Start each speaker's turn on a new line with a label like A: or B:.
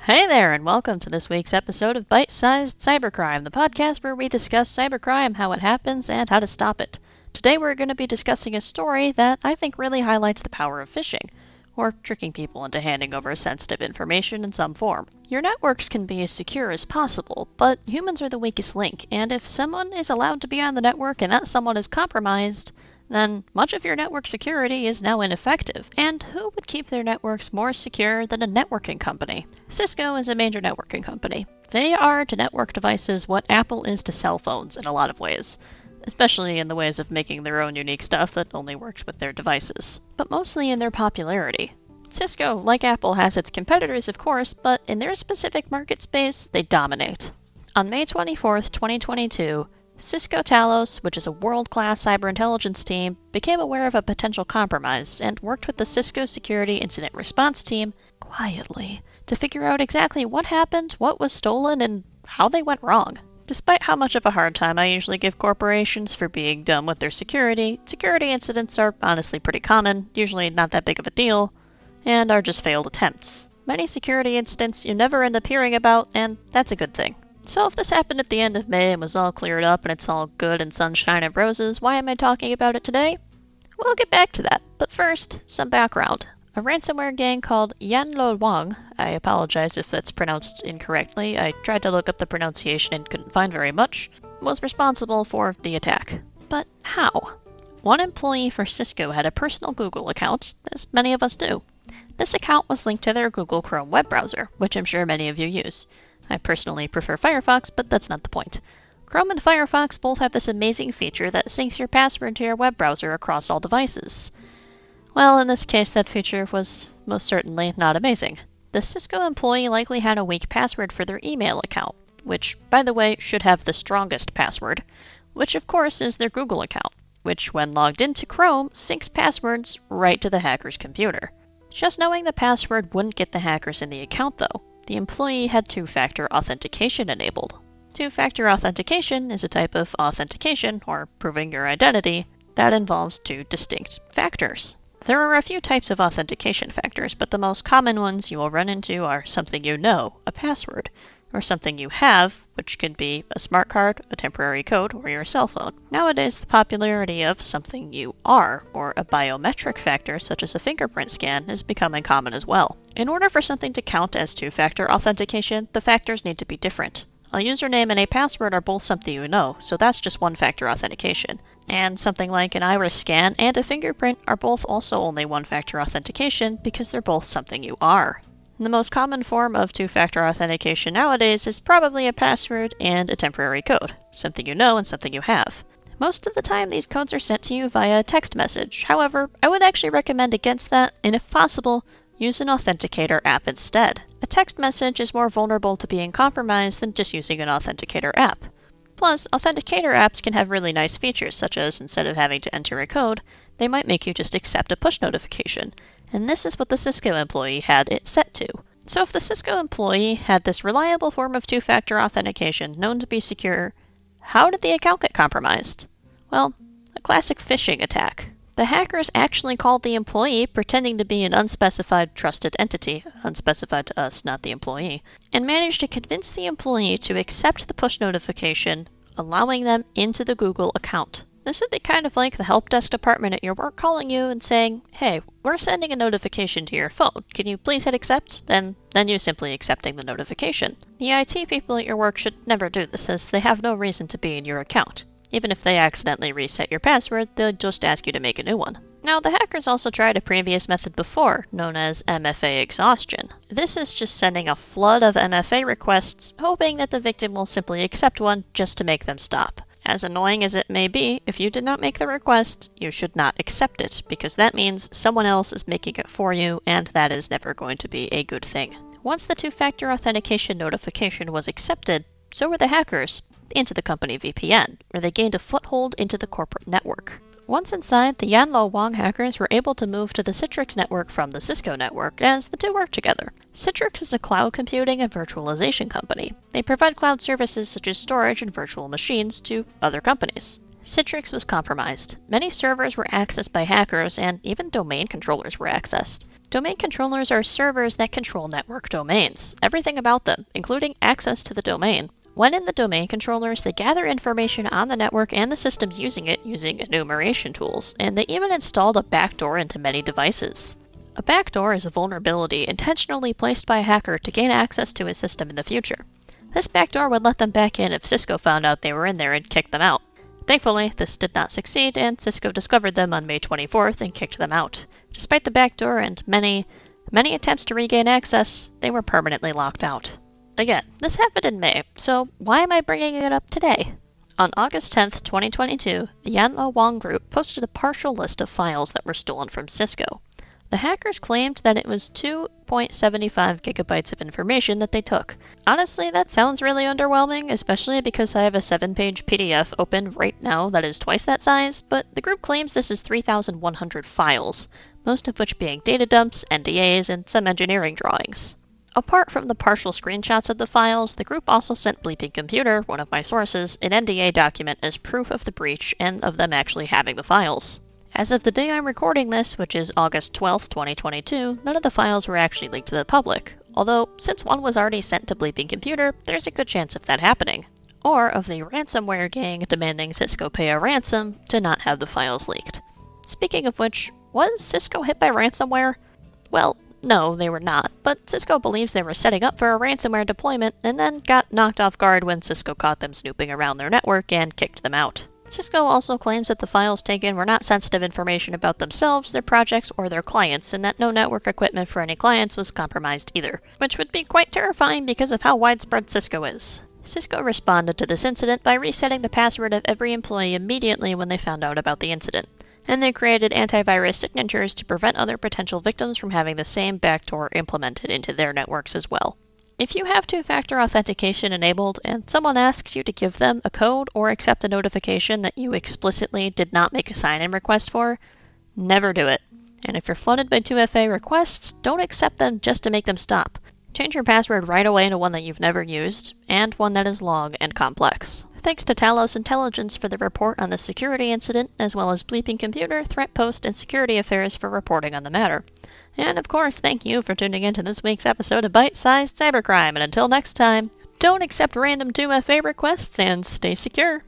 A: Hey there, and welcome to this week's episode of Bite-Sized Cybercrime, the podcast where we discuss cybercrime, how it happens, and how to stop it. Today we're going to be discussing a story that I think really highlights the power of phishing, or tricking people into handing over sensitive information in some form. Your networks can be as secure as possible, but humans are the weakest link, and if someone is allowed to be on the network and that someone is compromised, then much of your network security is now ineffective. And who would keep their networks more secure than a networking company? Cisco is a major networking company. They are to network devices what Apple is to cell phones in a lot of ways, especially in the ways of making their own unique stuff that only works with their devices, but mostly in their popularity. Cisco, like Apple, has its competitors, of course, but in their specific market space, they dominate. On May 24th, 2022, Cisco Talos, which is a world-class cyber intelligence team, became aware of a potential compromise and worked with the Cisco Security Incident Response Team quietly to figure out exactly what happened, what was stolen, and how they went wrong. Despite how much of a hard time I usually give corporations for being dumb with their security incidents are honestly pretty common, usually not that big of a deal, and are just failed attempts. Many security incidents you never end up hearing about, and that's a good thing. So if this happened at the end of May and was all cleared up and it's all good and sunshine and roses, why am I talking about it today? We'll get back to that, but first, some background. A ransomware gang called Yanlo Wang, I apologize if that's pronounced incorrectly, I tried to look up the pronunciation and couldn't find very much, was responsible for the attack. But how? One employee for Cisco had a personal Google account, as many of us do. This account was linked to their Google Chrome web browser, which I'm sure many of you use. I personally prefer Firefox, but that's not the point. Chrome and Firefox both have this amazing feature that syncs your password to your web browser across all devices. Well, in this case, that feature was most certainly not amazing. The Cisco employee likely had a weak password for their email account, which, by the way, should have the strongest password, which of course is their Google account, which when logged into Chrome syncs passwords right to the hacker's computer. Just knowing the password wouldn't get the hackers in the account, though. The employee had two-factor authentication enabled. Two-factor authentication is a type of authentication, or proving your identity, that involves two distinct factors. There are a few types of authentication factors, but the most common ones you will run into are something you know, a password, or something you have, which could be a smart card, a temporary code, or your cell phone. Nowadays, the popularity of something you are, or a biometric factor such as a fingerprint scan, is becoming common as well. In order for something to count as two-factor authentication, the factors need to be different. A username and a password are both something you know, so that's just one-factor authentication. And something like an iris scan and a fingerprint are both also only one-factor authentication because they're both something you are. The most common form of two-factor authentication nowadays is probably a password and a temporary code, something you know and something you have. Most of the time these codes are sent to you via text message. However, I would actually recommend against that, and if possible, use an authenticator app instead. A text message is more vulnerable to being compromised than just using an authenticator app. Plus, authenticator apps can have really nice features, such as instead of having to enter a code, they might make you just accept a push notification. And this is what the Cisco employee had it set to. So if the Cisco employee had this reliable form of two-factor authentication known to be secure, how did the account get compromised? Well, a classic phishing attack. The hackers actually called the employee pretending to be an unspecified trusted entity, unspecified to us, not the employee, and managed to convince the employee to accept the push notification, allowing them into the Google account. This would be kind of like the help desk department at your work calling you and saying, "Hey, we're sending a notification to your phone. Can you please hit accept?" Then you simply accepting the notification. The IT people at your work should never do this, as they have no reason to be in your account. Even if they accidentally reset your password, they'll just ask you to make a new one. Now, the hackers also tried a previous method before, known as MFA exhaustion. This is just sending a flood of MFA requests, hoping that the victim will simply accept one just to make them stop. As annoying as it may be, if you did not make the request, you should not accept it, because that means someone else is making it for you, and that is never going to be a good thing. Once the two-factor authentication notification was accepted, so were the hackers, into the company VPN, where they gained a foothold into the corporate network. Once inside, the Yanlo Wang hackers were able to move to the Citrix network from the Cisco network, as the two work together. Citrix is a cloud computing and virtualization company. They provide cloud services such as storage and virtual machines to other companies. Citrix was compromised. Many servers were accessed by hackers, and even domain controllers were accessed. Domain controllers are servers that control network domains, everything about them, including access to the domain. When in the domain controllers, they gather information on the network and the systems using it using enumeration tools, and they even installed a backdoor into many devices. A backdoor is a vulnerability intentionally placed by a hacker to gain access to a system in the future. This backdoor would let them back in if Cisco found out they were in there and kicked them out. Thankfully, this did not succeed, and Cisco discovered them on May 24th and kicked them out. Despite the backdoor and many attempts to regain access, they were permanently locked out. Again, this happened in May, so why am I bringing it up today? On August 10th, 2022, the Yanla Wang group posted a partial list of files that were stolen from Cisco. The hackers claimed that it was 2.75 gigabytes of information that they took. Honestly, that sounds really underwhelming, especially because I have a 7-page PDF open right now that is twice that size, but the group claims this is 3,100 files, most of which being data dumps, NDAs, and some engineering drawings. Apart from the partial screenshots of the files, the group also sent Bleeping Computer, one of my sources, an NDA document as proof of the breach and of them actually having the files. As of the day I'm recording this, which is August 12th, 2022, none of the files were actually leaked to the public, although since one was already sent to Bleeping Computer, there's a good chance of that happening. Or of the ransomware gang demanding Cisco pay a ransom to not have the files leaked. Speaking of which, was Cisco hit by ransomware? Well, no, they were not, but Cisco believes they were setting up for a ransomware deployment and then got knocked off guard when Cisco caught them snooping around their network and kicked them out. Cisco also claims that the files taken were not sensitive information about themselves, their projects, or their clients, and that no network equipment for any clients was compromised either, which would be quite terrifying because of how widespread Cisco is. Cisco responded to this incident by resetting the password of every employee immediately when they found out about the incident, and they created antivirus signatures to prevent other potential victims from having the same backdoor implemented into their networks as well. If you have two-factor authentication enabled and someone asks you to give them a code or accept a notification that you explicitly did not make a sign-in request for, never do it. And if you're flooded by 2FA requests, don't accept them just to make them stop. Change your password right away to one that you've never used, and one that is long and complex. Thanks to Talos Intelligence for the report on the security incident, as well as Bleeping Computer, Threat Post, and Security Affairs for reporting on the matter. And of course, thank you for tuning in to this week's episode of Bite-Sized Cybercrime, and until next time, don't accept random 2FA requests and stay secure.